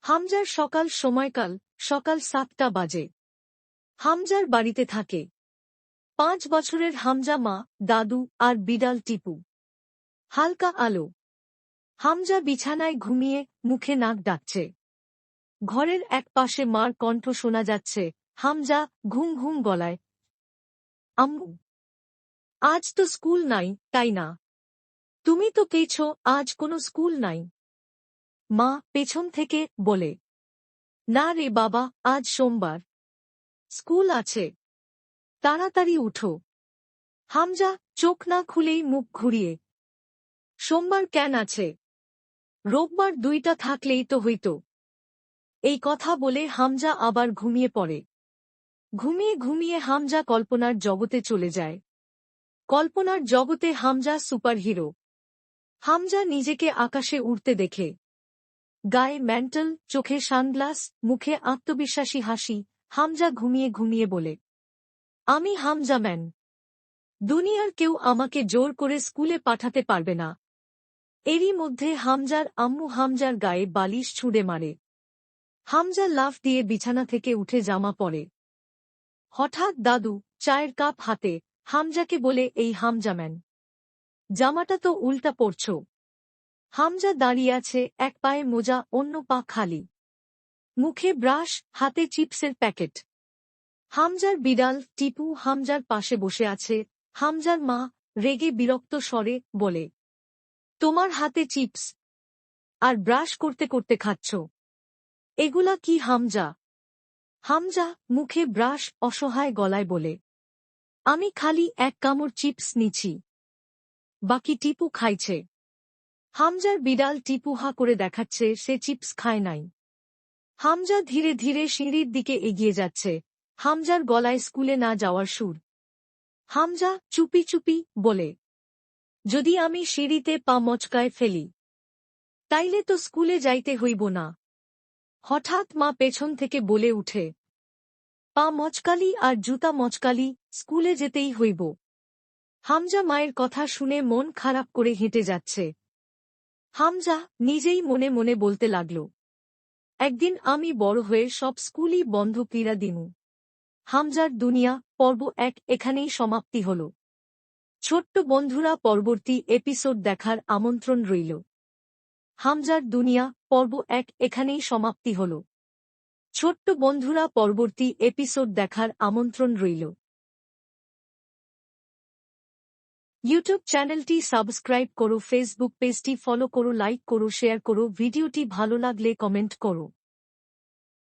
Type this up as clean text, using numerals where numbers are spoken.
হামজার সময়কাল সকাল 7টা বাজে। হামজার বাড়িতে থাকে 5 বছরের হামজা, মা, দাদু আর বিড়াল টিপু। হালকা আলো। হামজা বিছানায় ঘুমিয়ে মুখে নাক ডাকছে। ঘরের এক পাশে মার কণ্ঠ শোনা যাচ্ছে। হামজা ঘুম ঘুম গলায়, আম্মু, আজ তো স্কুল নাই, তাই না? তুমি তো পেয়েছ, আজ কোনো স্কুল নাই। মা পেছন থেকে বলে, না রে বাবা, আজ সোমবার, স্কুল আছে, তাড়াতাড়ি উঠো। হামজা চোখ না খুলেই মুখ ঘুরিয়ে, সোমবার কেন আছে? রোববার 2টা থাকলেই তো হইত। এই কথা বলে হামজা আবার ঘুমিয়ে পড়ে। ঘুমিয়ে ঘুমিয়ে হামজা কল্পনার জগতে চলে যায়। কল্পনার জগতে হামজা সুপারহিরো। হামজা নিজেকে আকাশে উড়তে দেখে। গায়ে ম্যান্টল, চোখে সানগ্লাস, মুখে আত্মবিশ্বাসী হাসি। হামজা ঘুমিয়ে ঘুমিয়ে বলে, আমি হামজা ম্যান। দুনিয়ার কেউ আমাকে জোর করে স্কুলে পাঠাতে পারবে না। এরই মধ্যে হামজার আম্মু হামজার গায়ে বালিশ ছুঁড়ে মারে। হামজা লাফ দিয়ে বিছানা থেকে উঠে জামা পরে। হঠাৎ দাদু চায়ের কাপ হাতে হামজাকে বলে, এই হামজা ম্যান, জামাটা তো উল্টা পরছ। হামজা দাঁড়িয়ে আছে, এক পায়ে মোজা, অন্য পা খালি। মুখে ব্রাশ, হাতে চিপসের প্যাকেট। হামজার বিড়াল টিপু হামজার পাশে বসে আছে। হামজার মা রেগে বিরক্ত স্বরে বলে, তোমার হাতে চিপস আর ব্রাশ করতে করতে খাচ্ছ, এগুলা কি হামজা? হামজা মুখে ব্রাশ, অসহায় গলায় বলে, আমি খালি এক কামড় চিপস নিছি, বাকি টিপু খাইছে। হামজার বিড়াল টিপু হা করে দেখাচ্ছে সে চিপস খায় নাই। হামজা ধীরে ধীরে সিঁড়ির দিকে এগিয়ে যাচ্ছে। হামজার গলায় স্কুলে না যাওয়ার সুর। হামজা চুপি চুপি বলে, যদি আমি সিঁড়িতে পা মচকায় ফেলি, তাইলে তো স্কুলে যাইতে হইব না। হঠাৎ মা পেছন থেকে বলে উঠে, পা মচকালি আর জুতা মচকালি, স্কুলে যেতেই হইব। হামজা মায়ের কথা শুনে মন খারাপ করে হেঁটে যাচ্ছে। হামজা নিজেই মনে মনে বলতে লাগল, একদিন আমি বড় হয়ে সব স্কুলই বন্ধ কিরা দিমু। হামজার দুনিয়া পর্ব 1 এখানেই সমাপ্তি হল। ছোট্ট বন্ধুরা, পরবর্তী এপিসোড দেখার আমন্ত্রণ রইল। হামজার দুনিয়া পর্ব 1 এখানেই সমাপ্তি হল। ছোট্ট বন্ধুরা, পরবর্তী এপিসোড দেখার আমন্ত্রণ রইল। ইউটিউব চ্যানেলটি সাবস্ক্রাইব করো, ফেসবুক পেজটি ফলো করো, লাইক করো, শেয়ার করো, ভিডিওটি ভালো লাগলে কমেন্ট করো।